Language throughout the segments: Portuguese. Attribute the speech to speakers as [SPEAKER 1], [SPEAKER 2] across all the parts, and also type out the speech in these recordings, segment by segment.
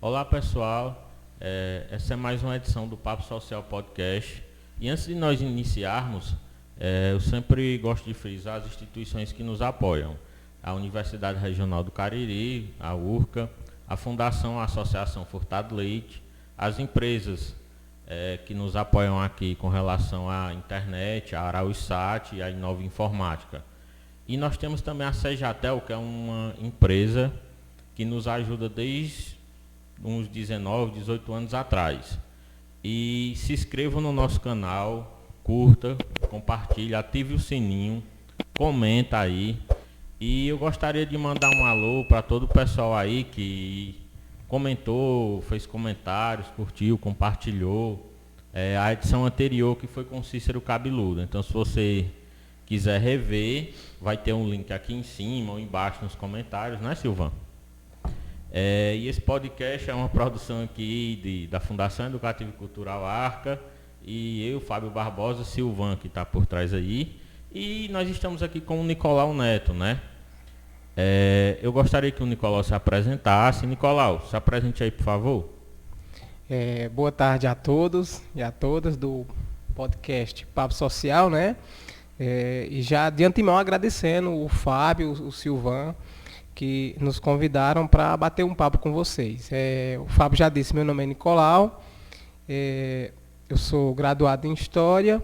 [SPEAKER 1] Olá pessoal, essa é mais uma edição do Papo Social Podcast. E antes de nós iniciarmos, eu sempre gosto de frisar as instituições que nos apoiam. A Universidade Regional do Cariri, a URCA, a Fundação Associação Furtado Leite, as empresas que nos apoiam aqui com relação à internet, a Araújsat e a Inova Informática. E nós temos também a Sejatel, que é uma empresa que nos ajuda desde uns 19, 18 anos atrás. E se inscreva no nosso canal, curta, compartilhe, ative o sininho, comenta aí. E eu gostaria de mandar um alô para todo o pessoal aí que comentou, fez comentários, curtiu, compartilhou a edição anterior, que foi com Cícero Cabeludo. Então, se você quiser rever, vai ter um link aqui em cima ou embaixo nos comentários, né, Silvan? E esse podcast é uma produção aqui da Fundação Educativa e Cultural Arca, e eu, Fábio Barbosa, Silvan, que está por trás aí. E nós estamos aqui com o Nicolau Neto, né? Eu gostaria que o Nicolau se apresentasse. Nicolau, se apresente aí, por favor.
[SPEAKER 2] Boa tarde a todos e a todas do podcast Papo Social, né? E já de antemão agradecendo o Fábio, o Silvan, que nos convidaram para bater um papo com vocês. O Fábio já disse, meu nome é Nicolau, eu sou graduado em História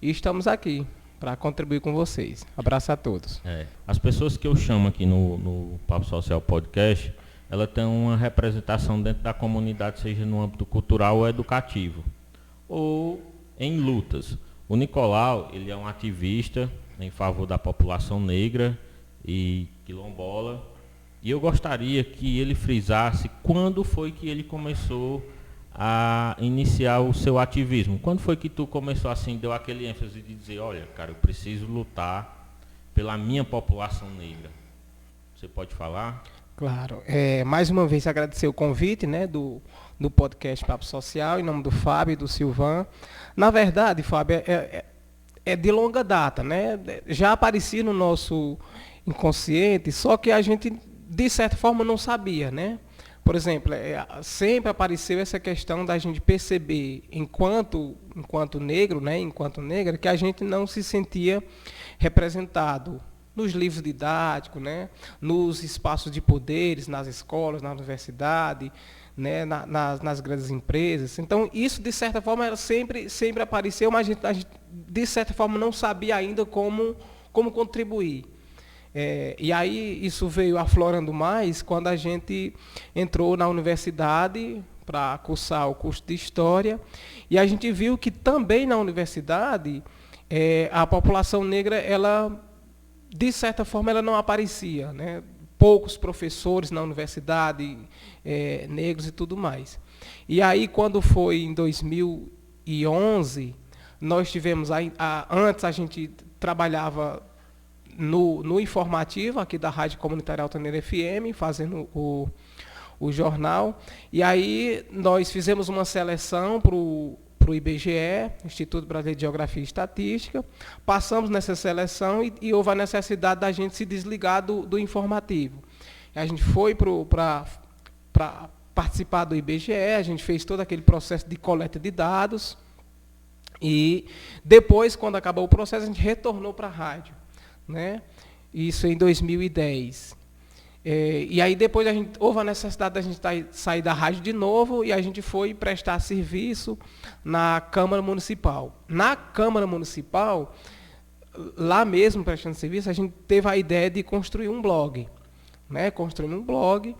[SPEAKER 2] e estamos aqui para contribuir com vocês. Abraço a todos.
[SPEAKER 1] As pessoas que eu chamo aqui no Papo Social Podcast, ela tem uma representação dentro da comunidade, seja no âmbito cultural ou educativo, ou em lutas. O Nicolau, ele é um ativista em favor da população negra e quilombola, e eu gostaria que ele frisasse quando foi que ele começou a iniciar o seu ativismo. Quando foi que tu começou assim, deu aquele ênfase de dizer, olha, cara, eu preciso lutar pela minha população negra? Você pode falar?
[SPEAKER 2] Claro. Mais uma vez agradecer o convite, né, do podcast Papo Social, em nome do Fábio e do Silvan. Na verdade, Fábio, é de longa data, né? Já aparecia no nosso inconsciente, só que a gente, de certa forma, não sabia, né? Por exemplo, sempre apareceu essa questão da gente perceber, enquanto negro, né, enquanto negra, que a gente não se sentia representado nos livros didáticos, né, nos espaços de poderes, nas escolas, na universidade, né, nas grandes empresas. Então, isso, de certa forma, sempre apareceu, mas a gente, de certa forma, não sabia ainda como contribuir. E aí isso veio aflorando mais quando a gente entrou na universidade para cursar o curso de História, e a gente viu que também na universidade a população negra, ela, de certa forma, ela não aparecia, né? Poucos professores na universidade, negros e tudo mais. E aí, quando foi em 2011, nós tivemos, antes a gente trabalhava no informativo aqui da Rádio Comunitária Altaneira FM, fazendo o jornal. E aí nós fizemos uma seleção para o IBGE, Instituto Brasileiro de Geografia e Estatística. Passamos nessa seleção e houve a necessidade da gente se desligar do informativo. E a gente foi para participar do IBGE, a gente fez todo aquele processo de coleta de dados. E depois, quando acabou o processo, a gente retornou para a rádio, né? Isso em 2010. E aí depois houve a necessidade da gente sair da rádio de novo, e a gente foi prestar serviço na Câmara Municipal. Na Câmara Municipal, lá mesmo prestando serviço, a gente teve a ideia de construir um blog, né? Construindo um blog,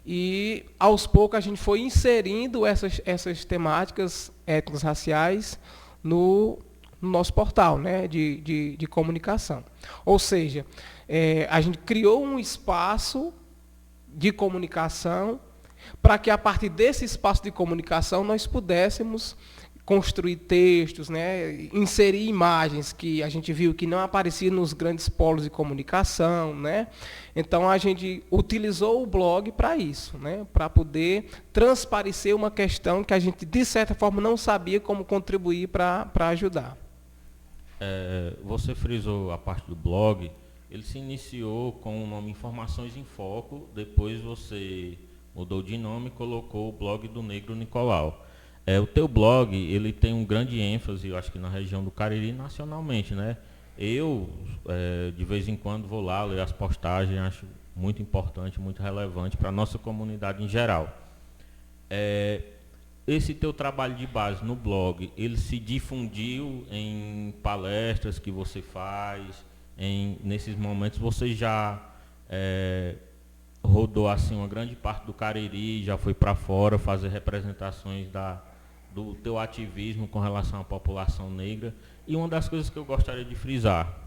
[SPEAKER 2] e aos poucos a gente foi inserindo essas temáticas étnicas raciais no nosso portal, né, de comunicação. Ou seja, a gente criou um espaço de comunicação para que, a partir desse espaço de comunicação, nós pudéssemos construir textos, né, inserir imagens que a gente viu que não apareciam nos grandes polos de comunicação, né? Então a gente utilizou o blog para isso, né, para poder transparecer uma questão que a gente, de certa forma, não sabia como contribuir para ajudar.
[SPEAKER 1] Você frisou a parte do blog. Ele se iniciou com o nome Informações em Foco, depois você mudou de nome e colocou o blog do Negro Nicolau. O teu blog, ele tem um grande ênfase, eu acho que na região do Cariri nacionalmente, né? Eu, de vez em quando, vou lá ler as postagens, acho muito importante, muito relevante para a nossa comunidade em geral. Esse teu trabalho de base no blog, ele se difundiu em palestras que você faz, nesses momentos você já rodou assim uma grande parte do Cariri, já foi para fora fazer representações do teu ativismo com relação à população negra. E uma das coisas que eu gostaria de frisar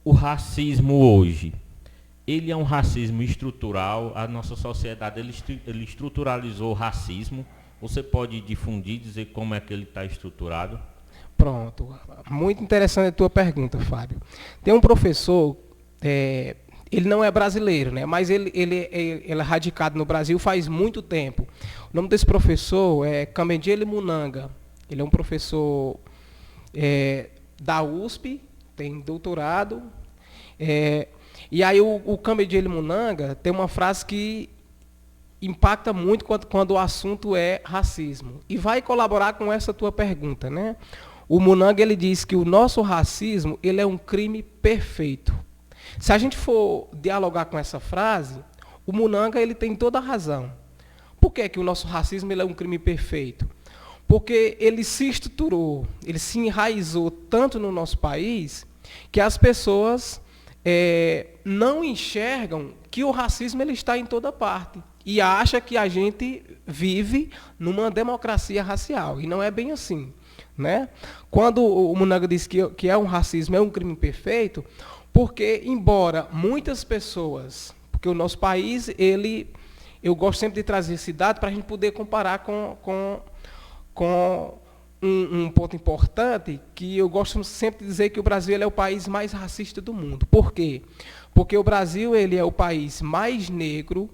[SPEAKER 1] o racismo hoje. Ele é um racismo estrutural, a nossa sociedade ele estruturalizou o racismo. Você pode difundir, dizer como é que ele está estruturado?
[SPEAKER 2] Pronto. Muito interessante a tua pergunta, Fábio. Tem um professor, ele não é brasileiro, né? Mas ele é radicado no Brasil faz muito tempo. O nome desse professor é Kamendjele Munanga. Ele é um professor da USP, tem doutorado. E aí o Kamendjele Munanga tem uma frase que impacta muito quando o assunto é racismo. E vai colaborar com essa tua pergunta, né? O Munanga, ele diz que o nosso racismo, ele é um crime perfeito. Se a gente for dialogar com essa frase, o Munanga, ele tem toda a razão. Por que que o nosso racismo ele é um crime perfeito? Porque ele se estruturou, ele se enraizou tanto no nosso país, que as pessoas não enxergam que o racismo ele está em toda parte. E acha que a gente vive numa democracia racial. E não é bem assim. Né? Quando o Munanga diz que um racismo é um crime perfeito, porque, embora muitas pessoas, porque o nosso país, eu gosto sempre de trazer esse dado para a gente poder comparar com um ponto importante, que eu gosto sempre de dizer que o Brasil ele é o país mais racista do mundo. Por quê? Porque o Brasil ele é o país mais negro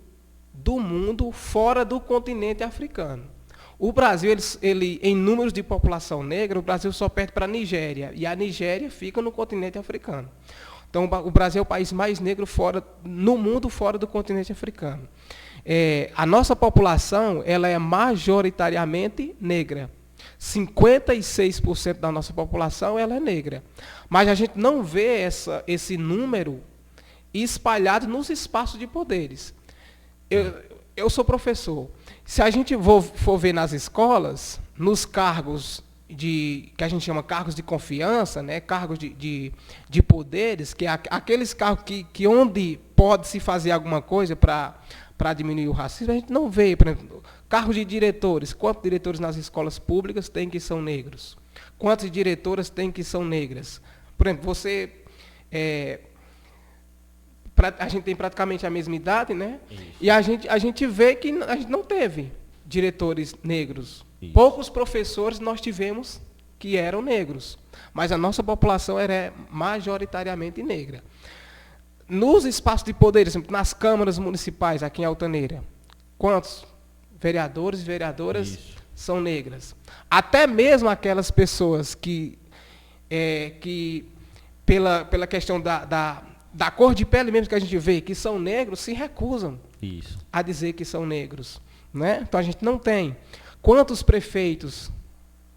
[SPEAKER 2] do mundo fora do continente africano. O Brasil, ele, em números de população negra, o Brasil só perde para a Nigéria, e a Nigéria fica no continente africano. Então, o Brasil é o país mais negro no mundo fora do continente africano. A nossa população ela é majoritariamente negra. 56% da nossa população ela é negra. Mas a gente não vê esse número espalhado nos espaços de poderes. Eu sou professor. Se a gente for ver nas escolas, nos cargos que a gente chama cargos de confiança, né, cargos de poderes, que é aqueles cargos que onde pode se fazer alguma coisa para diminuir o racismo, a gente não vê, por exemplo, cargos de diretores. Quantos diretores nas escolas públicas tem que são negros? Quantas diretoras tem que são negras? Por exemplo, a gente tem praticamente a mesma idade, né? Isso. E a gente vê que a gente não teve diretores negros. Isso. Poucos professores nós tivemos que eram negros, mas a nossa população era majoritariamente negra. Nos espaços de poder, exemplo, nas câmaras municipais aqui em Altaneira, quantos vereadores e vereadoras são negras? Até mesmo aquelas pessoas que pela questão da cor de pele mesmo que a gente vê, que são negros, se recusam a dizer que são negros. Né? Então a gente não tem. Quantos prefeitos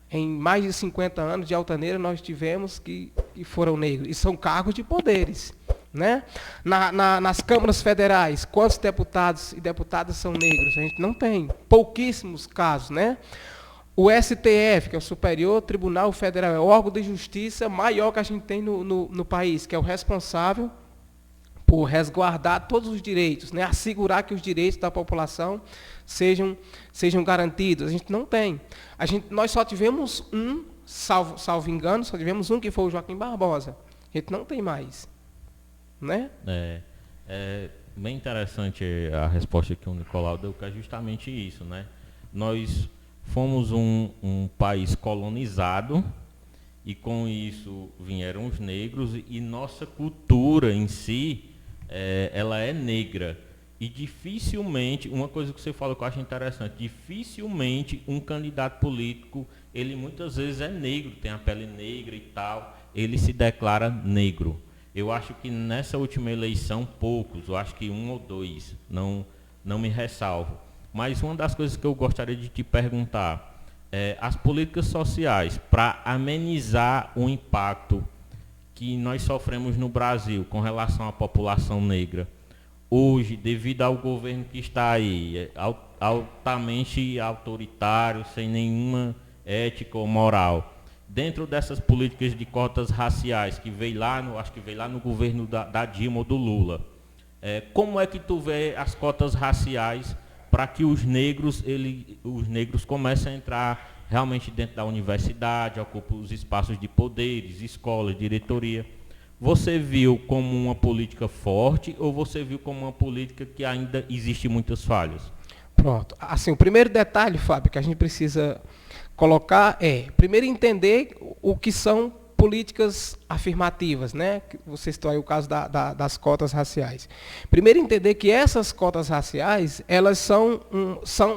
[SPEAKER 2] em mais de 50 anos de Altaneira nós tivemos que foram negros? E são cargos de poderes. Né? Nas câmaras federais, quantos deputados e deputadas são negros? A gente não tem. Pouquíssimos casos. Né? O STF, que é o Superior Tribunal Federal, é o órgão de justiça maior que a gente tem no país, que é o responsável por resguardar todos os direitos, né? Assegurar que os direitos da população sejam garantidos. A gente não tem. Nós só tivemos salvo engano, só tivemos um que foi o Joaquim Barbosa. A gente não tem mais. Né?
[SPEAKER 1] É bem interessante a resposta que o Nicolau deu, que é justamente isso. Né? Nós fomos um país colonizado, e com isso vieram os negros, e nossa cultura em si, ela é negra. E dificilmente, uma coisa que você falou que eu acho interessante, dificilmente um candidato político, ele muitas vezes é negro, tem a pele negra e tal, ele se declara negro. Eu acho que nessa última eleição, poucos, eu acho que 1 ou 2, não não me ressalvo. Mas uma das coisas que eu gostaria de te perguntar é as políticas sociais para amenizar o impacto que nós sofremos no Brasil com relação à população negra. Hoje, devido ao governo que está aí, altamente autoritário, sem nenhuma ética ou moral, dentro dessas políticas de cotas raciais que veio lá no governo da Dilma ou do Lula, como é que tu vê as cotas raciais para que os negros comecem a entrar realmente dentro da universidade, ocupem os espaços de poderes, escolas, diretoria? Você viu como uma política forte ou você viu como uma política que ainda existe muitas falhas?
[SPEAKER 2] Pronto. Assim, o primeiro detalhe, Fábio, que a gente precisa colocar primeiro, entender o que são políticas afirmativas, né? Você citou aí o caso das cotas raciais. Primeiro, entender que essas cotas raciais, elas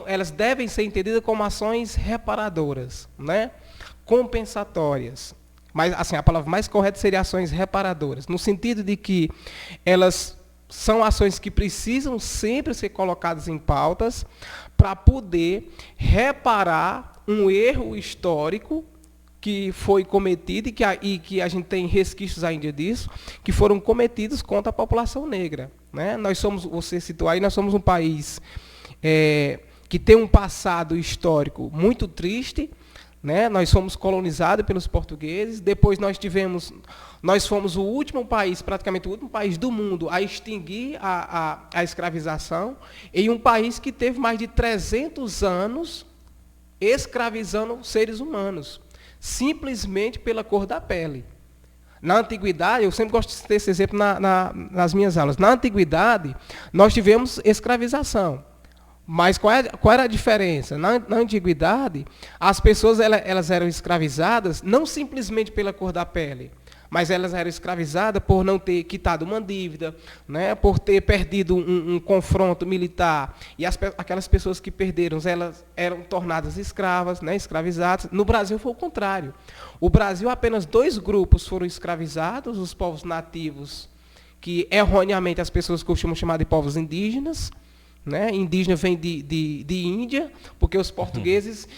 [SPEAKER 2] elas devem ser entendidas como ações reparadoras, né? Compensatórias. Mas, assim, a palavra mais correta seria ações reparadoras, no sentido de que elas são ações que precisam sempre ser colocadas em pautas para poder reparar um erro histórico que foi cometido e que a gente tem resquícios ainda disso, que foram cometidos contra a população negra, né? Você citou aí, nós somos um país que tem um passado histórico muito triste, né? Nós fomos colonizados pelos portugueses, depois nós fomos o último país, praticamente o último país do mundo a extinguir a escravização, em um país que teve mais de 300 anos escravizando seres humanos, simplesmente pela cor da pele. Na antiguidade, eu sempre gosto de ter esse exemplo nas minhas aulas, na antiguidade nós tivemos escravização. Mas qual era a diferença? Na antiguidade, as pessoas elas eram escravizadas não simplesmente pela cor da pele, mas elas eram escravizadas por não ter quitado uma dívida, né, por ter perdido um confronto militar. E aquelas pessoas que perderam, elas eram tornadas escravas, né, escravizadas. No Brasil foi o contrário. O Brasil, apenas 2 grupos foram escravizados, os povos nativos, que erroneamente as pessoas costumam chamar de povos indígenas, né? Indígena vem de Índia, porque os portugueses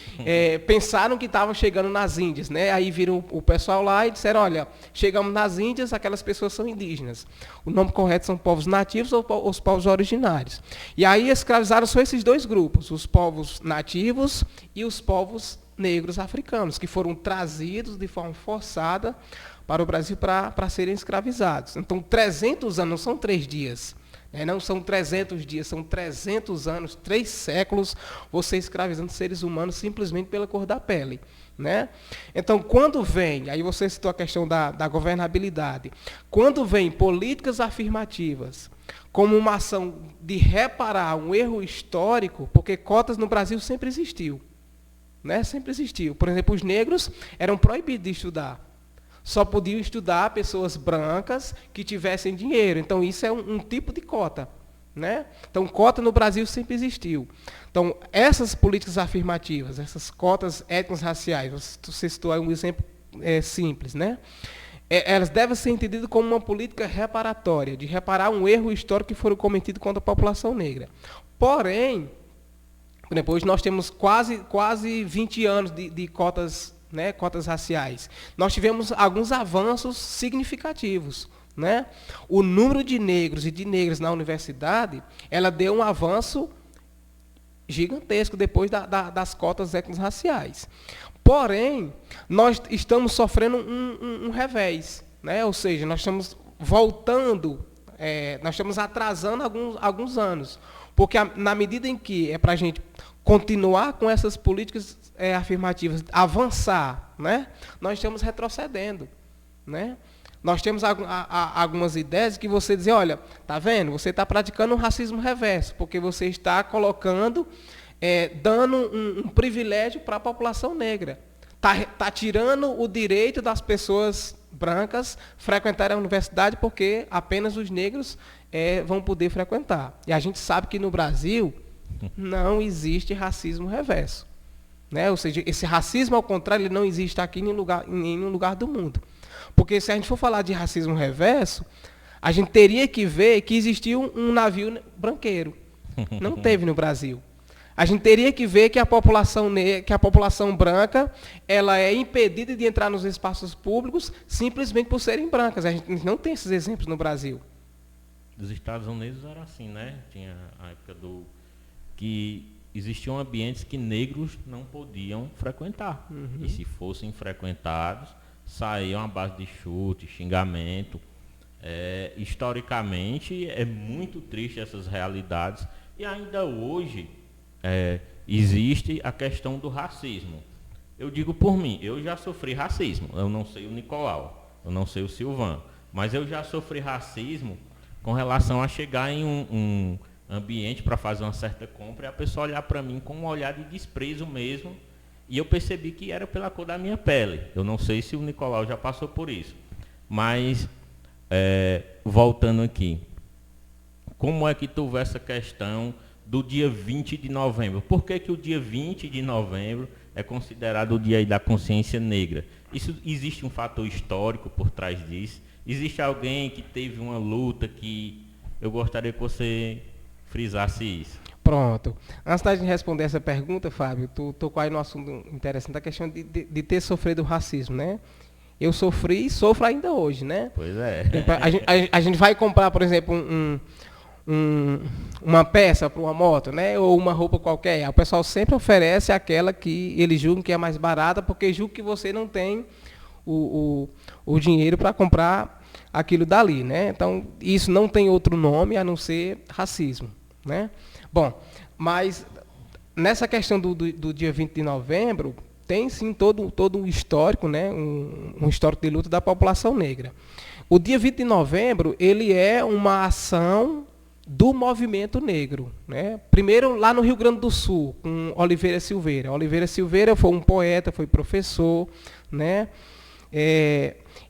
[SPEAKER 2] pensaram que estavam chegando nas Índias, né? Aí viram o pessoal lá e disseram, olha, chegamos nas Índias, aquelas pessoas são indígenas. O nome correto são povos nativos ou os povos originários. E aí escravizaram só esses 2 grupos, os povos nativos e os povos negros africanos, que foram trazidos de forma forçada para o Brasil para serem escravizados. Então, 300 anos, não são 3 dias. Não são 300 dias, são 300 anos, 3 séculos, você escravizando seres humanos simplesmente pela cor da pele, né? Então, quando vem, aí você citou a questão da governabilidade, quando vem políticas afirmativas, como uma ação de reparar um erro histórico, porque cotas no Brasil sempre existiu, né? Sempre existiu. Por exemplo, os negros eram proibidos de estudar. Só podiam estudar pessoas brancas que tivessem dinheiro. Então, isso é um tipo de cota, né? Então, cota no Brasil sempre existiu. Então, essas políticas afirmativas, essas cotas étnico-raciais, você citou aí um exemplo simples, né? Elas devem ser entendidas como uma política reparatória, de reparar um erro histórico que foi cometido contra a população negra. Porém, depois nós temos quase 20 anos de cotas, né, cotas raciais. Nós tivemos alguns avanços significativos, né? O número de negros e de negras na universidade, ela deu um avanço gigantesco depois das cotas étnico-raciais. Porém, nós estamos sofrendo um revés, né? Ou seja, nós estamos voltando, nós estamos atrasando alguns anos, porque na medida em que é para a gente continuar com essas políticas afirmativas, avançar, né? Nós estamos retrocedendo, né? Nós temos algumas ideias que você diz, olha, tá vendo? Você está praticando um racismo reverso, porque você está colocando, dando um privilégio para a população negra. Está tirando o direito das pessoas brancas frequentarem a universidade, porque apenas os negros vão poder frequentar. E a gente sabe que no Brasil não existe racismo reverso, né? Ou seja, esse racismo, ao contrário, ele não existe aqui em nenhum lugar do mundo. Porque se a gente for falar de racismo reverso, a gente teria que ver que existia um navio branqueiro, Não teve no Brasil. A gente teria que ver que a população branca, ela é impedida de entrar nos espaços públicos simplesmente por serem brancas. A gente não tem esses exemplos no Brasil.
[SPEAKER 1] Nos Estados Unidos era assim, né? Tinha a época que existiam ambientes que negros não podiam frequentar. E se fossem frequentados, saíam à base de chute, xingamento. Historicamente, é muito triste essas realidades. E ainda hoje, existe a questão do racismo. Eu digo por mim, eu já sofri racismo. Eu não sei o Nicolau, eu não sei o Silvan, mas eu já sofri racismo com relação a chegar em um ambiente para fazer uma certa compra e a pessoa olhar para mim com um olhar de desprezo mesmo, e eu percebi que era pela cor da minha pele. Eu não sei se o Nicolau já passou por isso, mas voltando aqui, como é que tu vê essa questão do dia 20 de novembro? Por que o dia 20 de novembro é considerado o dia da consciência negra? Isso, existe um fator histórico por trás disso? Existe alguém que teve uma luta que eu gostaria que você frisasse isso?
[SPEAKER 2] Pronto. Antes da gente responder essa pergunta, Fábio, tu tocou aí no assunto interessante, a questão de ter sofrido racismo, né? Eu sofri e sofro ainda hoje, né?
[SPEAKER 1] Pois é.
[SPEAKER 2] A gente vai comprar, por exemplo, uma peça para uma moto, né? Ou uma roupa qualquer. O pessoal sempre oferece aquela que eles julgam que é mais barata, porque julgam que você não tem o dinheiro para comprar aquilo dali, né? Então, isso não tem outro nome a não ser racismo, né? Bom, mas nessa questão do dia 20 de novembro, tem sim todo um histórico, né? Um histórico de luta da população negra. O dia 20 de novembro, ele é uma ação do movimento negro, né? Primeiro lá no Rio Grande do Sul, com Oliveira Silveira. Oliveira Silveira foi um poeta, foi professor, né?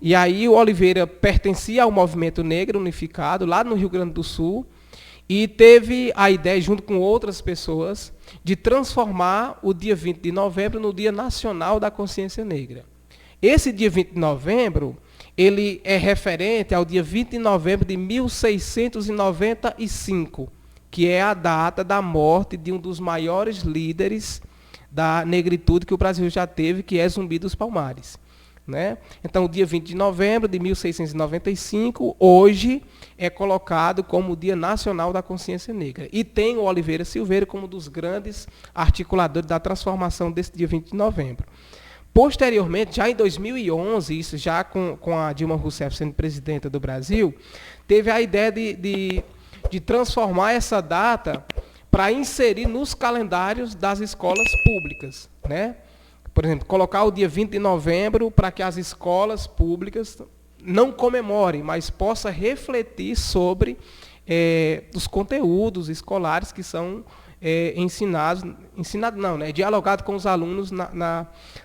[SPEAKER 2] E aí o Oliveira pertencia ao movimento negro unificado lá no Rio Grande do Sul e teve a ideia, junto com outras pessoas, de transformar o dia 20 de novembro no Dia Nacional da Consciência Negra. Esse dia 20 de novembro, ele é referente ao dia 20 de novembro de 1695, que é a data da morte de um dos maiores líderes da negritude que o Brasil já teve, que é Zumbi dos Palmares, né? Então, o dia 20 de novembro de 1695, hoje, é colocado como o Dia Nacional da Consciência Negra. E tem o Oliveira Silveira como um dos grandes articuladores da transformação desse dia 20 de novembro. Posteriormente, já em 2011, isso já com a Dilma Rousseff sendo presidenta do Brasil, teve a ideia de transformar essa data para inserir nos calendários das escolas públicas, né? Por exemplo, colocar o dia 20 de novembro para que as escolas públicas não comemorem, mas possa refletir sobre os conteúdos escolares que são dialogado com os alunos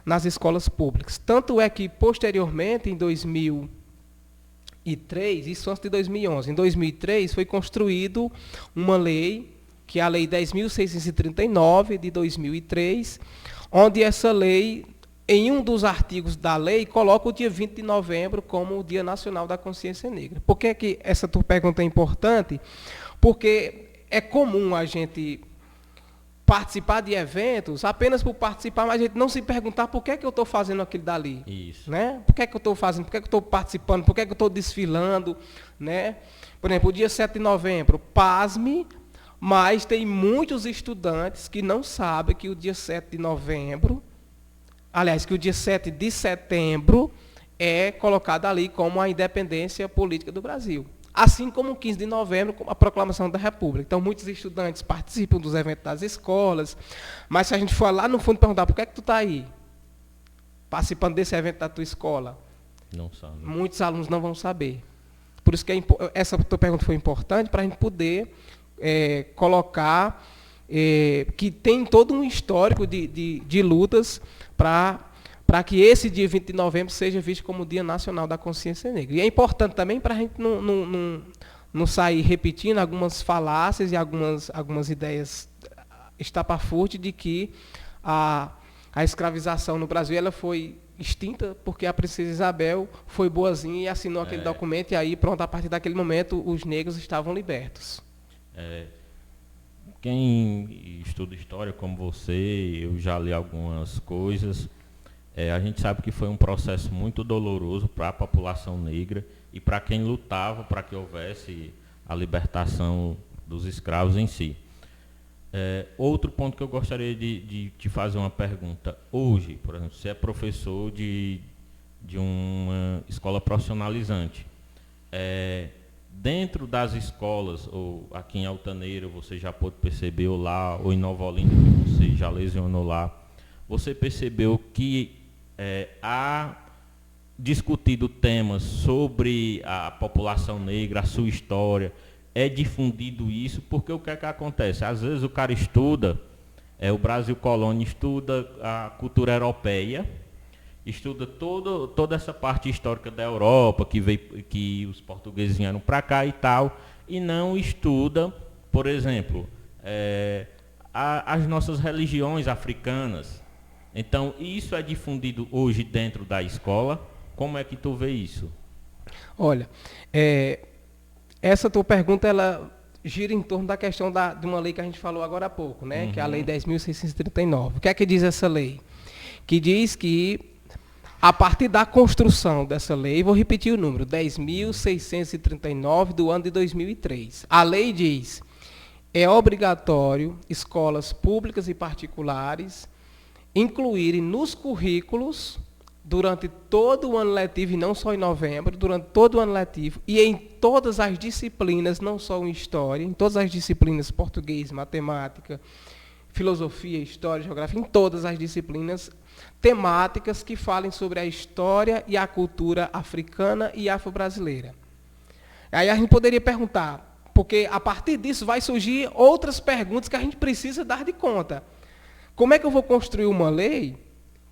[SPEAKER 2] nas escolas públicas. Tanto é que, posteriormente, em 2003, isso antes de 2011, em 2003 foi construído uma lei, que é a Lei 10.639, de 2003, onde essa lei, em um dos artigos da lei, coloca o dia 20 de novembro como o Dia Nacional da Consciência Negra. Por que essa tua pergunta é importante? Porque é comum a gente participar de eventos apenas por participar, mas a gente não se perguntar por que eu estou fazendo aquilo dali.
[SPEAKER 1] Isso.
[SPEAKER 2] Né? Por que eu estou fazendo, por que eu estou participando, por que eu estou desfilando, né? Por exemplo, o dia 7 de novembro, pasme, mas tem muitos estudantes que não sabem que o dia 7 de novembro, aliás, que o dia 7 de setembro é colocado ali como a independência política do Brasil. Assim como o 15 de novembro, como a proclamação da República. Então, muitos estudantes participam dos eventos das escolas, mas se a gente for lá no fundo perguntar, por que tu está aí? Participando desse evento da tua escola?
[SPEAKER 1] Não sabe.
[SPEAKER 2] Muitos alunos não vão saber. Por isso que essa tua pergunta foi importante, para a gente poder colocar que tem todo um histórico de lutas para que esse dia 20 de novembro seja visto como o Dia Nacional da Consciência Negra. E é importante também para a gente não sair repetindo algumas falácias e algumas ideias estapafúrdias de que a escravização no Brasil ela foi extinta porque a princesa Isabel foi boazinha e assinou aquele documento, e aí, pronto, a partir daquele momento, os negros estavam libertos.
[SPEAKER 1] quem estuda história como você, eu já li algumas coisas, a gente sabe que foi um processo muito doloroso para a população negra e para quem lutava para que houvesse a libertação dos escravos em si. Outro ponto que eu gostaria de te fazer uma pergunta. Hoje, por exemplo, você é professor de uma escola profissionalizante. Dentro das escolas, ou aqui em Altaneira, você já pôde perceber, ou lá, ou em Nova Olinda, que você já lecionou lá, você percebeu que há discutido temas sobre a população negra, a sua história, é difundido isso, porque o que é que acontece? Às vezes o cara estuda, o Brasil colônia estuda a cultura europeia, estuda toda essa parte histórica da Europa, que os portugueses vieram para cá e tal, e não estuda, por exemplo, as nossas religiões africanas. Então, isso é difundido hoje dentro da escola. Como é que tu vê isso?
[SPEAKER 2] Olha, essa tua pergunta, ela gira em torno da questão de uma lei que a gente falou agora há pouco, né? Que é a Lei 10.639. O que é que diz essa lei? Que diz que, a partir da construção dessa lei, vou repetir o número, 10.639 do ano de 2003. A lei diz, é obrigatório escolas públicas e particulares incluírem nos currículos, durante todo o ano letivo, e não só em novembro, durante todo o ano letivo, e em todas as disciplinas, não só em história, em todas as disciplinas, português, matemática, filosofia, história, geografia, em todas as disciplinas, temáticas que falem sobre a história e a cultura africana e afro-brasileira. Aí a gente poderia perguntar, porque a partir disso vai surgir outras perguntas que a gente precisa dar de conta. Como é que eu vou construir uma lei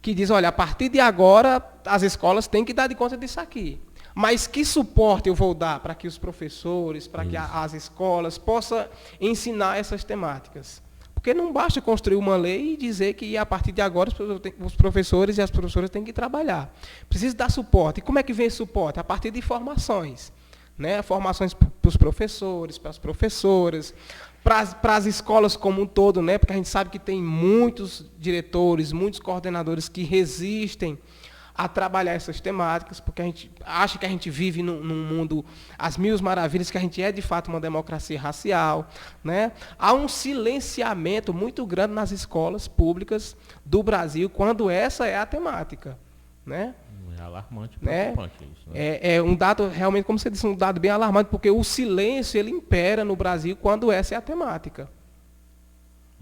[SPEAKER 2] que diz, olha, a partir de agora as escolas têm que dar de conta disso aqui. Mas que suporte eu vou dar para que os professores, para que as escolas possam ensinar essas temáticas? Porque não basta construir uma lei e dizer que a partir de agora os professores e as professoras têm que trabalhar. Precisa dar suporte. E como é que vem esse suporte? A partir de formações. Né? Formações para os professores, para as professoras, para as escolas como um todo, né? Porque a gente sabe que tem muitos diretores, muitos coordenadores que resistem a trabalhar essas temáticas, porque a gente acha que a gente vive num mundo às mil maravilhas, que a gente é de fato uma democracia racial, né? Há um silenciamento muito grande nas escolas públicas do Brasil quando essa é a temática, né?
[SPEAKER 1] É alarmante, preocupante isso. Né?
[SPEAKER 2] É um dado, realmente, como você disse, um dado bem alarmante, porque o silêncio ele impera no Brasil quando essa é a temática.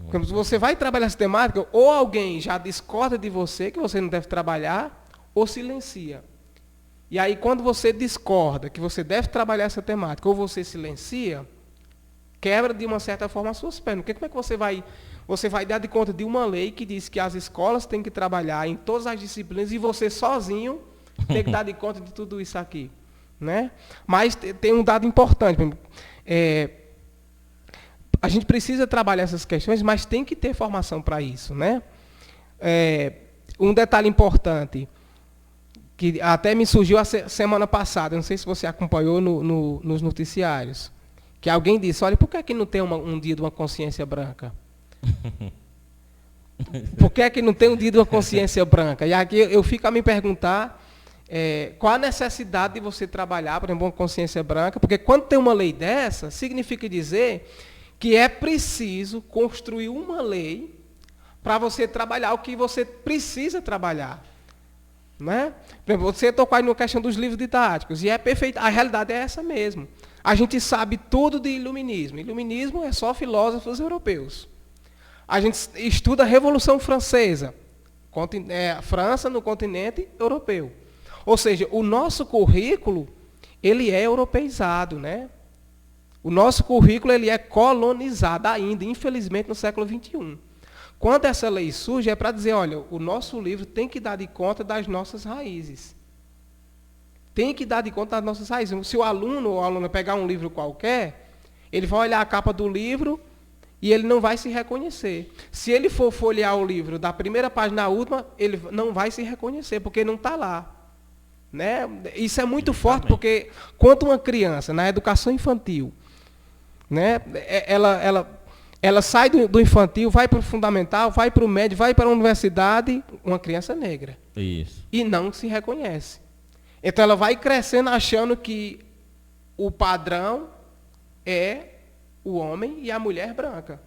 [SPEAKER 2] Quando você vai trabalhar essa temática, ou alguém já discorda de você, que você não deve trabalhar, ou silencia. E aí, quando você discorda que você deve trabalhar essa temática, ou você silencia, quebra de uma certa forma as suas pernas. Porque como é que você vai dar de conta de uma lei que diz que as escolas têm que trabalhar em todas as disciplinas e você sozinho tem que dar de conta de tudo isso aqui, né? Mas tem um dado importante. A gente precisa trabalhar essas questões, mas tem que ter formação para isso, né? Um detalhe importante, que até me surgiu a semana passada, não sei se você acompanhou nos noticiários, que alguém disse, olha, por que não tem um dia de uma consciência branca? Por que não tem um dia de uma consciência branca? E aqui eu fico a me perguntar qual a necessidade de você trabalhar, por exemplo, uma consciência branca, porque quando tem uma lei dessa, significa dizer que é preciso construir uma lei para você trabalhar o que você precisa trabalhar. Né? Por exemplo, você tocou aí na questão dos livros didáticos, e é perfeito, a realidade é essa mesmo. A gente sabe tudo de iluminismo. Iluminismo é só filósofos europeus. A gente estuda a Revolução Francesa, França no continente europeu. Ou seja, o nosso currículo, ele é europeizado, né? O nosso currículo, ele é colonizado ainda, infelizmente, no século XXI. Quando essa lei surge, é para dizer, olha, o nosso livro tem que dar de conta das nossas raízes. Tem que dar de conta das nossas raízes. Se o aluno ou a aluna pegar um livro qualquer, ele vai olhar a capa do livro e ele não vai se reconhecer. Se ele for folhear o livro da primeira página à última, ele não vai se reconhecer, porque não está lá. Né? Isso é muito forte, porque quando uma criança, na educação infantil, né, ela sai do infantil, vai para o fundamental, vai para o médio, vai para a universidade, uma criança negra.
[SPEAKER 1] Isso.
[SPEAKER 2] E não se reconhece. Então ela vai crescendo achando que o padrão é o homem e a mulher branca.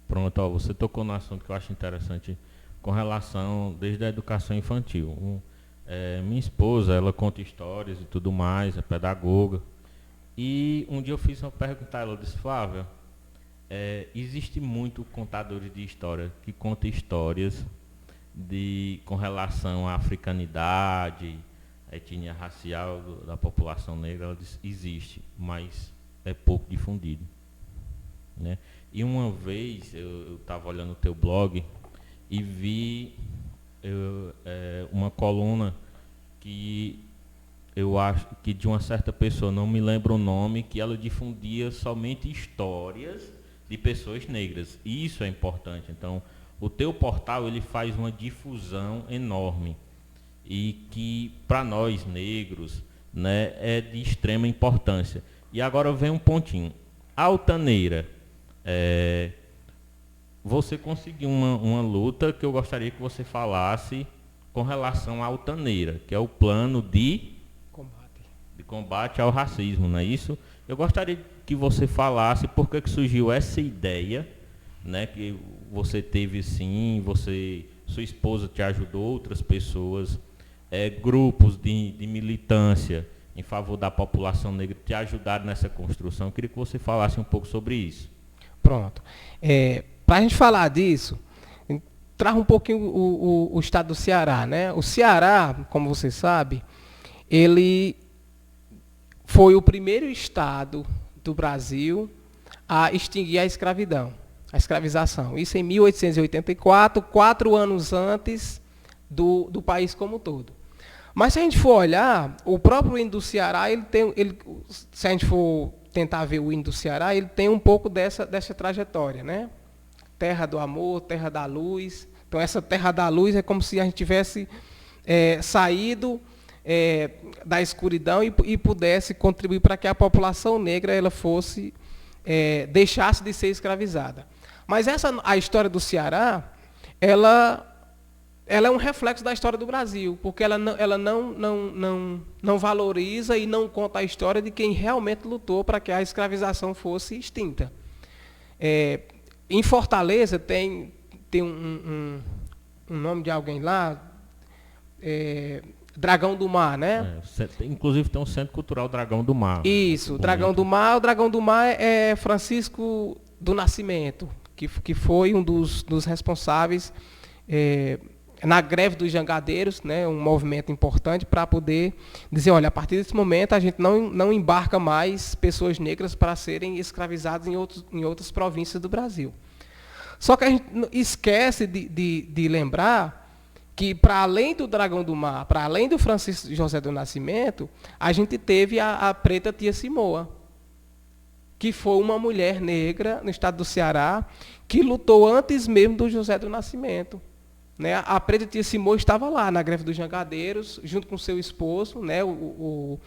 [SPEAKER 1] Pronto, ó, você tocou no assunto que eu acho interessante com relação desde a educação infantil. Minha esposa, ela conta histórias e tudo mais, é pedagoga. E um dia eu fiz uma pergunta a ela, eu disse, Flávia, existe muito contadores de história que conta histórias com relação à africanidade, à etnia racial da população negra. Ela disse, existe, mas é pouco difundido, né? E uma vez eu estava olhando o teu blog e vi uma coluna que eu acho que de uma certa pessoa, não me lembro o nome, que ela difundia somente histórias de pessoas negras. E isso é importante. Então, o teu portal ele faz uma difusão enorme e que para nós negros, né, é de extrema importância. E agora vem um pontinho. A Altaneira, você conseguiu uma luta que eu gostaria que você falasse com relação à Altaneira, que é o plano de combate ao racismo, não é isso? Eu gostaria que você falasse por que surgiu essa ideia, né, que você teve sim, sua esposa te ajudou, outras pessoas, grupos de militância em favor da população negra te ajudaram nessa construção. Eu queria que você falasse um pouco sobre isso.
[SPEAKER 2] Pronto. Para a gente falar disso, traz um pouquinho o estado do Ceará, né? O Ceará, como você sabe, ele foi o primeiro estado do Brasil a extinguir a escravidão, a escravização. Isso em 1884, 4 anos antes do país como um todo. Mas se a gente for olhar, o próprio hino do Ceará, se a gente for tentar ver o hino do Ceará, ele tem um pouco dessa trajetória, né? Terra do amor, terra da luz. Então essa terra da luz é como se a gente tivesse saído da escuridão e pudesse contribuir para que a população negra ela fosse deixasse de ser escravizada. Mas a história do Ceará, ela é um reflexo da história do Brasil, porque ela não valoriza e não conta a história de quem realmente lutou para que a escravização fosse extinta. Em Fortaleza tem um nome de alguém lá, Dragão do Mar, né?
[SPEAKER 1] Inclusive tem um Centro Cultural Dragão do Mar.
[SPEAKER 2] Isso, Dragão do Mar. O Dragão do Mar é Francisco do Nascimento, que foi um dos responsáveis na greve dos jangadeiros, né? Um movimento importante para poder dizer, olha, a partir desse momento a gente não embarca mais pessoas negras para serem escravizadas em outras províncias do Brasil. Só que a gente esquece de lembrar que, para além do Dragão do Mar, para além do Francisco José do Nascimento, a gente teve a preta Tia Simoa, que foi uma mulher negra no estado do Ceará, que lutou antes mesmo do José do Nascimento. Né? A preta Tia Simoa estava lá na greve dos jangadeiros, junto com seu esposo, né? o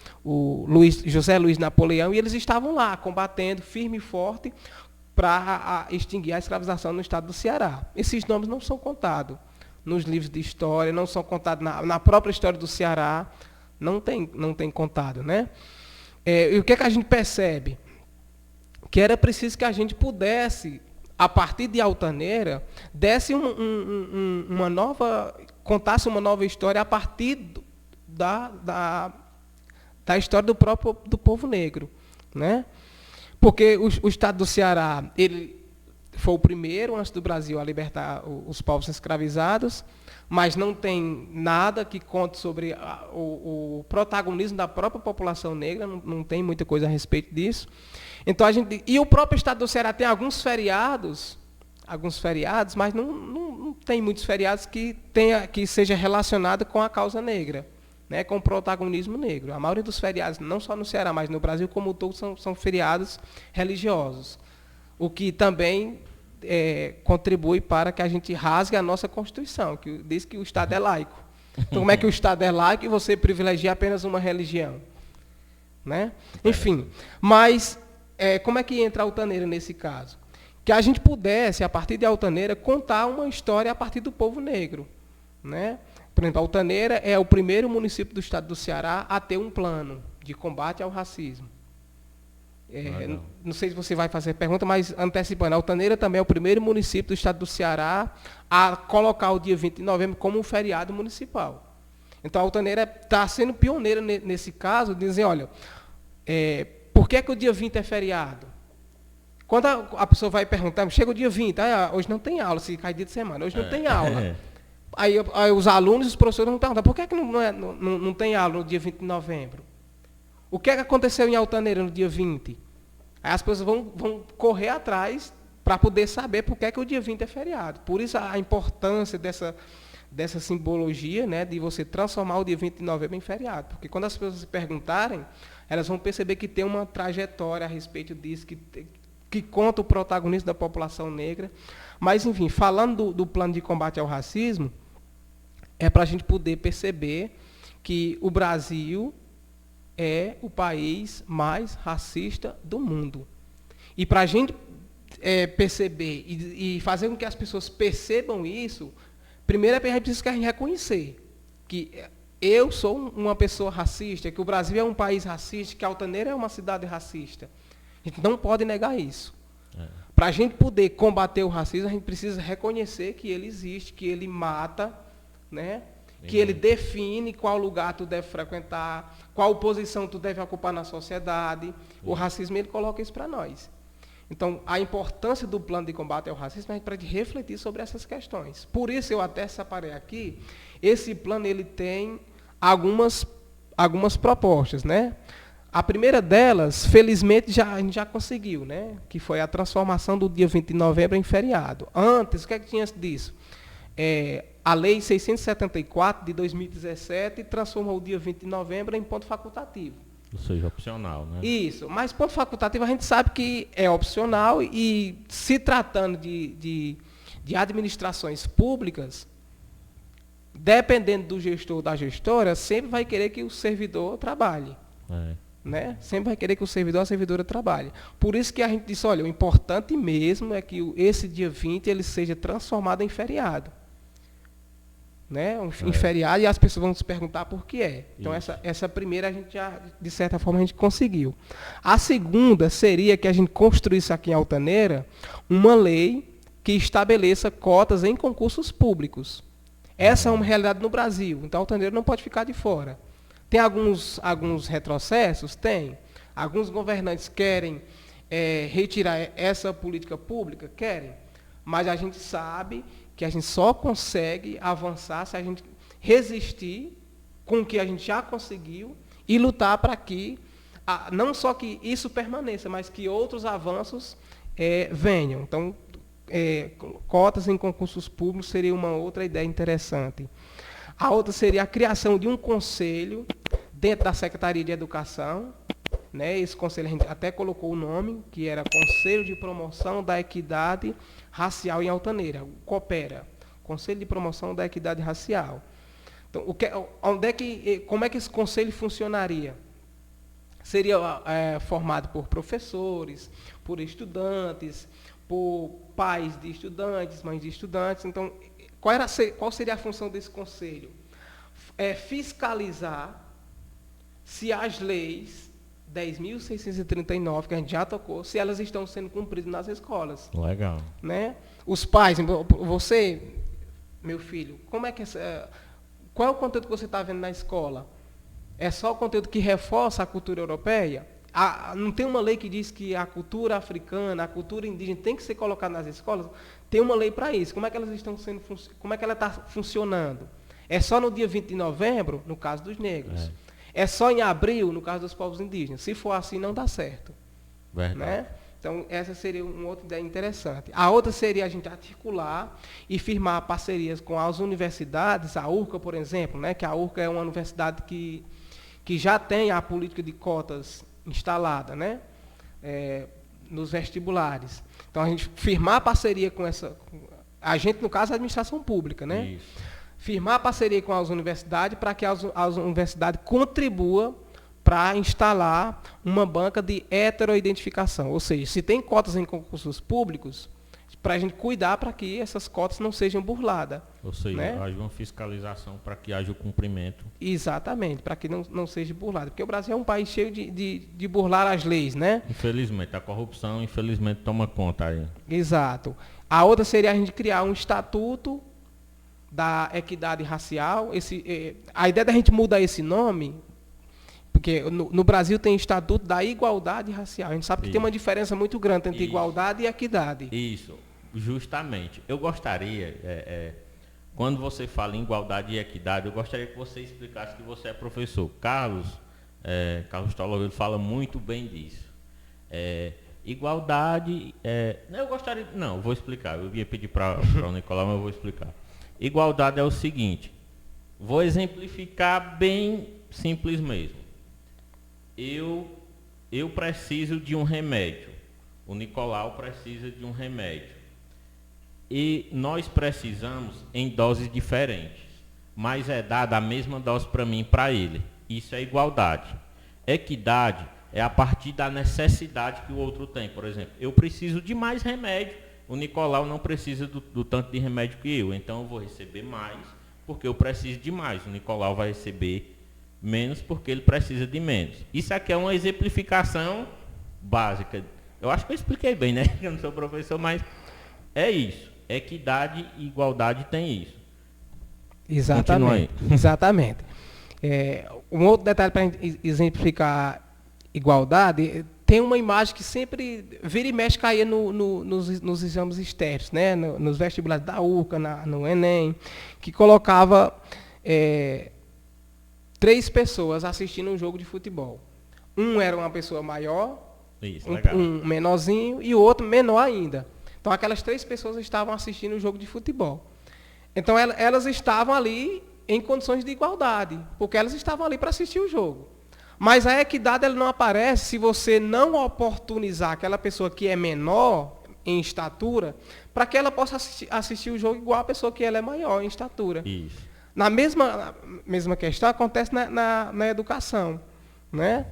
[SPEAKER 2] José Luiz Napoleão, e eles estavam lá combatendo firme e forte para extinguir a escravização no estado do Ceará. Esses nomes não são contados nos livros de história, não são contados na própria história do Ceará, não tem contado. Né? E o que a gente percebe? Que era preciso que a gente pudesse, a partir de Altaneira, contasse uma nova história a partir da história do povo negro. Né? Porque o estado do Ceará, ele foi o primeiro, antes do Brasil, a libertar os povos escravizados, mas não tem nada que conte sobre o protagonismo da própria população negra, não tem muita coisa a respeito disso. Então, e o próprio estado do Ceará tem alguns feriados, mas não tem muitos feriados que seja relacionado com a causa negra, né, com o protagonismo negro. A maioria dos feriados, não só no Ceará, mas no Brasil como um todo, são feriados religiosos. O que também contribui para que a gente rasgue a nossa Constituição, que diz que o Estado é laico. Então, como é que o Estado é laico e você privilegia apenas uma religião? Né? Enfim, mas como é que entra a Altaneira nesse caso? que a gente pudesse, a partir de Altaneira, contar uma história a partir do povo negro, né? Por exemplo, Altaneira é o primeiro município do estado do Ceará a ter um plano de combate ao racismo. Não sei se você vai fazer pergunta, mas antecipando, Altaneira também é o primeiro município do estado do Ceará a colocar o dia 20 de novembro como um feriado municipal. Então, a Altaneira está sendo pioneira nesse caso, de dizer, olha, por que o dia 20 é feriado? Quando a pessoa vai perguntar, chega o dia 20, hoje não tem aula, se cai dia de semana, hoje não tem aula. Aí os alunos e os professores vão perguntar, por que não tem aula no dia 20 de novembro? O que aconteceu em Altaneira no dia 20? Aí as pessoas vão correr atrás para poder saber por que o dia 20 é feriado. Por isso a importância dessa simbologia, né, de você transformar o dia 20 de novembro em feriado. Porque quando as pessoas se perguntarem, elas vão perceber que tem uma trajetória a respeito disso, que conta o protagonismo da população negra. Mas, enfim, falando do plano de combate ao racismo, é para a gente poder perceber que o Brasil é o país mais racista do mundo. E para a gente perceber e fazer com que as pessoas percebam isso, primeiro a gente precisa reconhecer que eu sou uma pessoa racista, que o Brasil é um país racista, que Altaneira é uma cidade racista. A gente não pode negar isso. Para a gente poder combater o racismo, a gente precisa reconhecer que ele existe, que ele mata, né? Que ele define qual lugar tu deve frequentar, qual posição tu deve ocupar na sociedade. O racismo, ele coloca isso para nós. Então, a importância do plano de combate ao racismo é para refletir sobre essas questões. Por isso, eu até separei aqui, esse plano ele tem algumas propostas, né? A primeira delas, felizmente, a gente já conseguiu, né? Que foi a transformação do dia 20 de novembro em feriado. Antes, o que é que tinha disso? A Lei 674 de 2017 transformou o dia 20 de novembro em ponto facultativo.
[SPEAKER 1] Ou seja, opcional, né?
[SPEAKER 2] Isso, mas ponto facultativo a gente sabe que é opcional e se tratando de administrações públicas, dependendo do gestor ou da gestora, sempre vai querer que o servidor trabalhe. Né? Sempre vai querer que o servidor ou a servidora trabalhe. Por isso que a gente disse, olha, o importante mesmo é que esse dia 20 ele seja transformado em feriado. Né? Em feriado, e as pessoas vão se perguntar por que é. Então, essa primeira a gente já, de certa forma, a gente conseguiu. A segunda seria que a gente construísse aqui em Altaneira uma lei que estabeleça cotas em concursos públicos. Essa é uma realidade no Brasil, então Altaneira não pode ficar de fora. Tem alguns retrocessos? Tem. Alguns governantes querem retirar essa política pública? Querem. Mas a gente sabe que a gente só consegue avançar se a gente resistir com o que a gente já conseguiu e lutar para que, não só que isso permaneça, mas que outros avanços venham. Então, cotas em concursos públicos seria uma outra ideia interessante. A outra seria a criação de um conselho dentro da Secretaria de Educação. Né? Esse conselho a gente até colocou o nome, que era Conselho de Promoção da Equidade Racial em Altaneira, COPERA, Conselho de Promoção da Equidade Racial. Então, como é que esse conselho funcionaria? Seria formado por professores, por estudantes, por pais de estudantes, mães de estudantes. Então, qual seria a função desse conselho? Fiscalizar se as leis 10.639, que a gente já tocou, se elas estão sendo cumpridas nas escolas.
[SPEAKER 1] Legal.
[SPEAKER 2] Né? Os pais, você, meu filho, qual é o conteúdo que você está vendo na escola? É só o conteúdo que reforça a cultura europeia? Não tem uma lei que diz que a cultura africana, a cultura indígena tem que ser colocada nas escolas? Tem uma lei para isso. Como é que elas estão como é que ela está funcionando? É só no dia 20 de novembro, no caso dos negros. É só em abril, no caso dos povos indígenas. Se for assim, não dá certo.
[SPEAKER 1] Verdade.
[SPEAKER 2] Né? Então, essa seria uma outra ideia interessante. A outra seria a gente articular e firmar parcerias com as universidades, a URCA, por exemplo, né? Que a URCA é uma universidade que já tem a política de cotas instalada, né? Nos vestibulares. Então, a gente firmar parceria com a gente, no caso, a administração pública, né?
[SPEAKER 1] Isso.
[SPEAKER 2] Firmar parceria com as universidades para que as universidades contribuam para instalar uma banca de heteroidentificação. Ou seja, se tem cotas em concursos públicos, para a gente cuidar para que essas cotas não sejam burladas.
[SPEAKER 1] Ou seja,
[SPEAKER 2] né?
[SPEAKER 1] haja uma fiscalização para que haja o cumprimento.
[SPEAKER 2] Exatamente, para que não seja burlado. Porque o Brasil é um país cheio de burlar as leis, né?
[SPEAKER 1] Infelizmente, a corrupção, infelizmente, toma conta aí.
[SPEAKER 2] Exato. A outra seria a gente criar um estatuto da equidade racial. A ideia da gente mudar esse nome, porque no Brasil tem estatuto da igualdade racial. A gente sabe que tem uma diferença muito grande entre igualdade e equidade.
[SPEAKER 1] Isso, justamente. Eu gostaria, quando você fala em igualdade e equidade, eu gostaria que você explicasse que você é professor. Carlos Toloveiro fala muito bem disso. Igualdade, eu gostaria, não, vou explicar. Eu ia pedir para o Nicolau, mas eu vou explicar. Igualdade é o seguinte, vou exemplificar bem simples mesmo. Eu preciso de um remédio, o Nicolau precisa de um remédio. E nós precisamos em doses diferentes, mas é dada a mesma dose para mim e para ele. Isso é igualdade. Equidade é a partir da necessidade que o outro tem. Por exemplo, eu preciso de mais remédio, o Nicolau não precisa do tanto de remédio que eu, então eu vou receber mais porque eu preciso de mais. O Nicolau vai receber menos porque ele precisa de menos. Isso aqui é uma exemplificação básica. Eu acho que eu expliquei bem, né? Eu não sou professor, mas é isso. Equidade e igualdade tem isso.
[SPEAKER 2] Exatamente. Exatamente. Um outro detalhe para exemplificar igualdade, tem uma imagem que sempre vira e mexe caía nos exames externos, né? Nos vestibulares da URCA, no Enem, que colocava 3 pessoas assistindo um jogo de futebol. Um era uma pessoa maior, um menorzinho e o outro menor ainda. Então aquelas 3 pessoas estavam assistindo o jogo de futebol. Então elas estavam ali em condições de igualdade, porque elas estavam ali para assistir o jogo. Mas a equidade ela não aparece se você não oportunizar aquela pessoa que é menor em estatura, para que ela possa assistir o jogo igual a pessoa que ela é maior em estatura.
[SPEAKER 1] Isso.
[SPEAKER 2] Na mesma questão acontece na educação, né?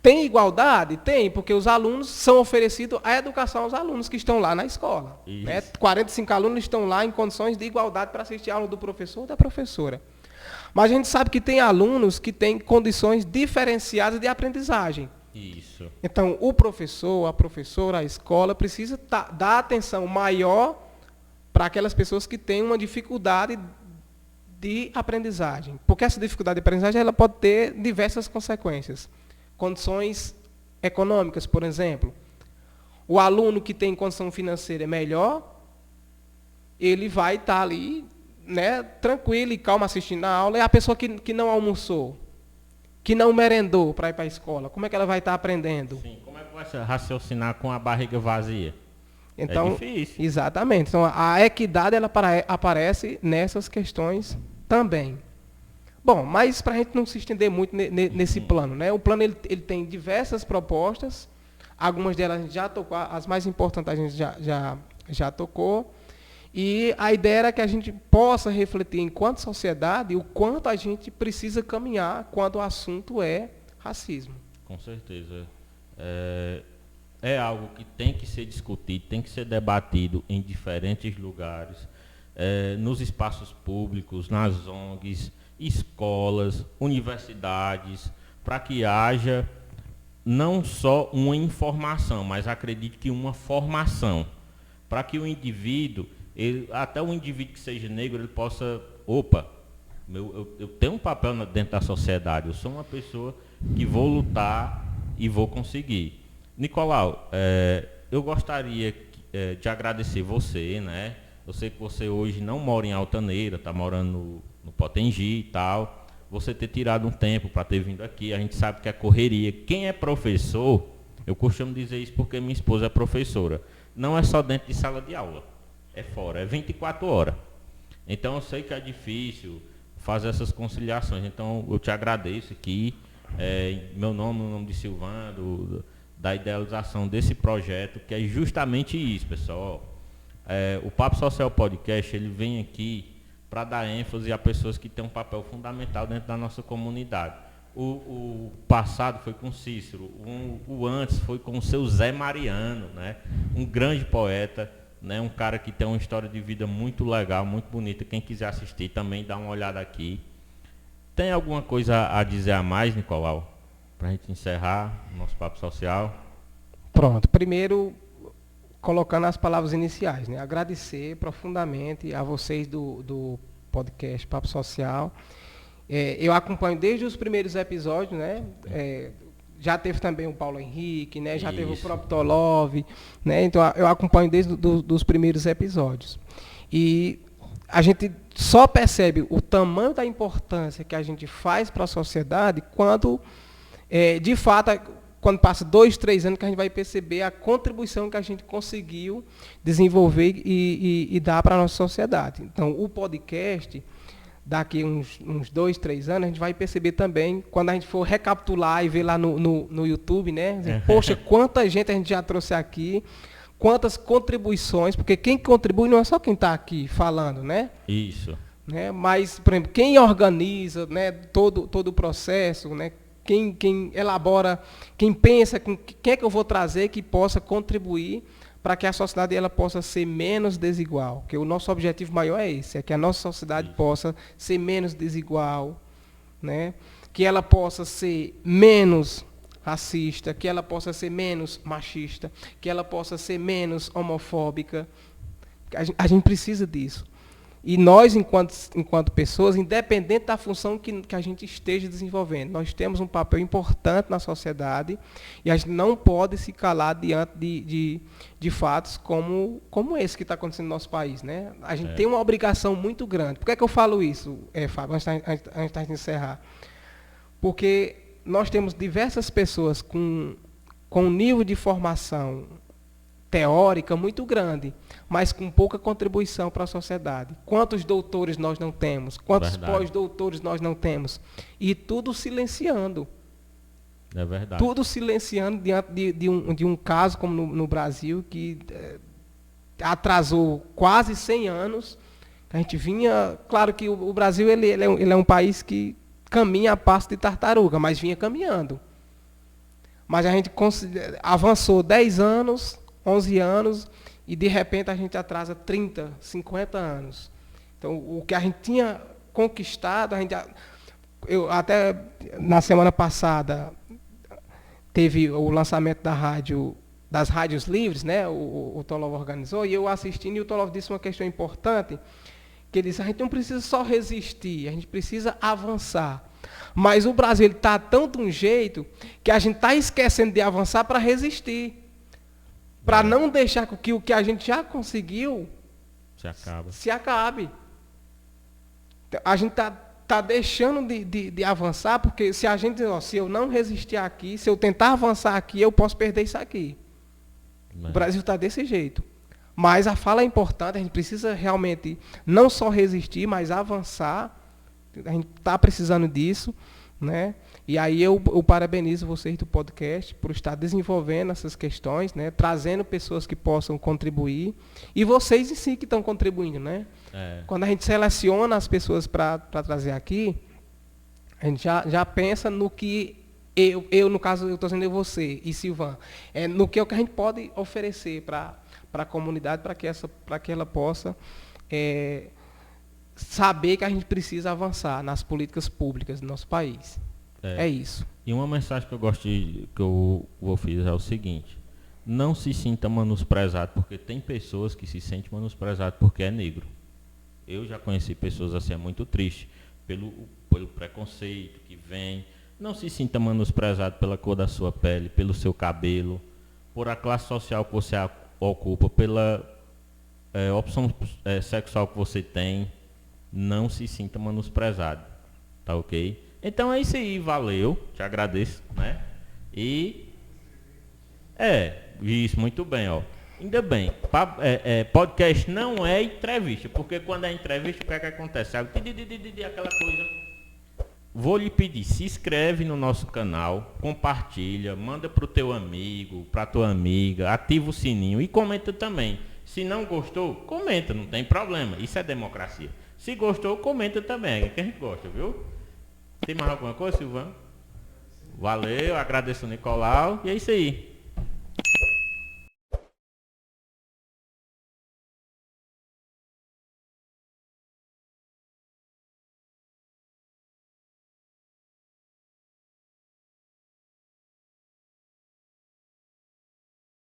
[SPEAKER 2] Tem igualdade? Tem, porque os alunos são oferecidos a educação aos alunos que estão lá na escola. Né? 45 alunos estão lá em condições de igualdade para assistir a aula do professor ou da professora. Mas a gente sabe que tem alunos que têm condições diferenciadas de aprendizagem.
[SPEAKER 1] Isso.
[SPEAKER 2] Então, o professor, a professora, a escola precisa dar atenção maior para aquelas pessoas que têm uma dificuldade de aprendizagem. Porque essa dificuldade de aprendizagem ela pode ter diversas consequências. Condições econômicas, por exemplo. O aluno que tem condição financeira melhor, ele vai estar ali, né, tranquilo e calmo assistindo a aula. E a pessoa que não almoçou, que não merendou para ir para a escola, como é que ela vai estar aprendendo?
[SPEAKER 1] Sim, como é que vai raciocinar com a barriga vazia?
[SPEAKER 2] Então,
[SPEAKER 1] é difícil.
[SPEAKER 2] Exatamente. Então, a equidade ela aparece nessas questões também. Bom, mas para a gente não se estender muito nesse plano, né? O plano ele tem diversas propostas, algumas delas a gente já tocou, as mais importantes a gente já tocou, e a ideia era que a gente possa refletir enquanto sociedade o quanto a gente precisa caminhar quando o assunto é racismo.
[SPEAKER 1] Com certeza. É algo que tem que ser discutido, tem que ser debatido em diferentes lugares, nos espaços públicos, nas ONGs, escolas, universidades, para que haja não só uma informação, mas acredito que uma formação, para que o indivíduo, até o indivíduo que seja negro, ele possa, eu tenho um papel dentro da sociedade, eu sou uma pessoa que vou lutar e vou conseguir. Nicolau, eu gostaria de agradecer você, né? Eu sei que você hoje não mora em Altaneira, está morando no Potengi e tal. Você ter tirado um tempo para ter vindo aqui, a gente sabe que é correria. Quem é professor, eu costumo dizer isso porque minha esposa é professora, não é só dentro de sala de aula, é fora, é 24 horas. Então eu sei que é difícil fazer essas conciliações, então eu te agradeço aqui, meu nome, no nome de Silvano, da idealização desse projeto, que é justamente isso, pessoal. O Papo Social Podcast, ele vem aqui para dar ênfase a pessoas que têm um papel fundamental dentro da nossa comunidade. O passado foi com Cícero, o antes foi com o seu Zé Mariano, né? Um grande poeta né? Um cara que tem uma história de vida muito legal, muito bonita. Quem quiser assistir também dá uma olhada aqui. Tem alguma coisa a dizer a mais, Nicolau? Para a gente encerrar o nosso papo social.
[SPEAKER 2] Pronto. Primeiro, colocando as palavras iniciais, né? Agradecer profundamente a vocês do podcast Papo Social. Eu acompanho desde os primeiros episódios, né? Já teve também o Paulo Henrique, né? Já teve o próprio Tolov, né? Então eu acompanho desde os primeiros episódios. E a gente só percebe o tamanho da importância que a gente faz para a sociedade quando, de fato, quando passa 2, 3 anos que a gente vai perceber a contribuição que a gente conseguiu desenvolver e dar para a nossa sociedade. Então, o podcast, daqui uns 2, 3 anos, a gente vai perceber também, quando a gente for recapitular e ver lá no YouTube, né? Poxa, quanta gente a gente já trouxe aqui, quantas contribuições, porque quem contribui não é só quem está aqui falando, né?
[SPEAKER 1] Isso.
[SPEAKER 2] Né? Mas, por exemplo, quem organiza, né, todo o processo, né? Quem elabora, quem pensa, quem é que eu vou trazer que possa contribuir para que a sociedade ela possa ser menos desigual. Porque o nosso objetivo maior é esse, é que a nossa sociedade possa ser menos desigual, né? Que ela possa ser menos racista, que ela possa ser menos machista, que ela possa ser menos homofóbica. A gente precisa disso. E nós, enquanto pessoas, independente da função que a gente esteja desenvolvendo, nós temos um papel importante na sociedade e a gente não pode se calar diante de fatos como esse que está acontecendo no nosso país, né? A gente tem uma obrigação muito grande. Por que é que eu falo isso, Fábio, antes de encerrar? Porque nós temos diversas pessoas com um nível de formação teórica muito grande, mas com pouca contribuição para a sociedade. Quantos doutores nós não temos? Quantos pós-doutores nós não temos? E tudo silenciando.
[SPEAKER 1] É verdade.
[SPEAKER 2] Tudo silenciando diante de um caso como no Brasil, que atrasou quase 100 anos. A gente vinha... Claro que o Brasil ele é um país que caminha a passo de tartaruga, mas vinha caminhando. Mas a gente avançou 10 anos... 11 anos, e de repente a gente atrasa 30, 50 anos. Então, o que a gente tinha conquistado, eu até na semana passada teve o lançamento das rádios livres, né? O Tolov organizou, e eu assistindo, e o Tolov disse uma questão importante, que ele disse, a gente não precisa só resistir, a gente precisa avançar. Mas o Brasil está tão de um jeito que a gente está esquecendo de avançar para resistir. Para não deixar que o que a gente já conseguiu se acabe. A gente está deixando de avançar, porque se eu não resistir aqui, se eu tentar avançar aqui, eu posso perder isso aqui. O Brasil está desse jeito. Mas a fala é importante, a gente precisa realmente não só resistir, mas avançar. A gente está precisando disso, né? E aí eu parabenizo vocês do podcast por estar desenvolvendo essas questões, né? Trazendo pessoas que possam contribuir. E vocês em si que estão contribuindo, né? Quando a gente seleciona as pessoas para trazer aqui, a gente já pensa no que no caso, eu estou dizendo você e Silvan, no que é o que a gente pode oferecer para a comunidade, para que ela possa saber que a gente precisa avançar nas políticas públicas do nosso país. É isso.
[SPEAKER 1] E uma mensagem que eu vou fazer é o seguinte: não se sinta menosprezado, porque tem pessoas que se sentem menosprezadas porque é negro. Eu já conheci pessoas assim, é muito triste, pelo preconceito que vem. Não se sinta menosprezado pela cor da sua pele, pelo seu cabelo, por a classe social que você ocupa, pela opção sexual que você tem. Não se sinta menosprezado, tá ok? Então é isso aí, valeu, te agradeço, né? Isso, muito bem, ó. Ainda bem, podcast não é entrevista, porque quando é entrevista, o que é que acontece? Aquela coisa. Vou lhe pedir, se inscreve no nosso canal, compartilha, manda pro teu amigo, pra tua amiga, ativa o sininho e comenta também. Se não gostou, comenta, não tem problema, isso é democracia. Se gostou, comenta também, é que a gente gosta, viu? Tem mais alguma coisa, Silvano? Valeu, agradeço o Nicolau. E é isso aí.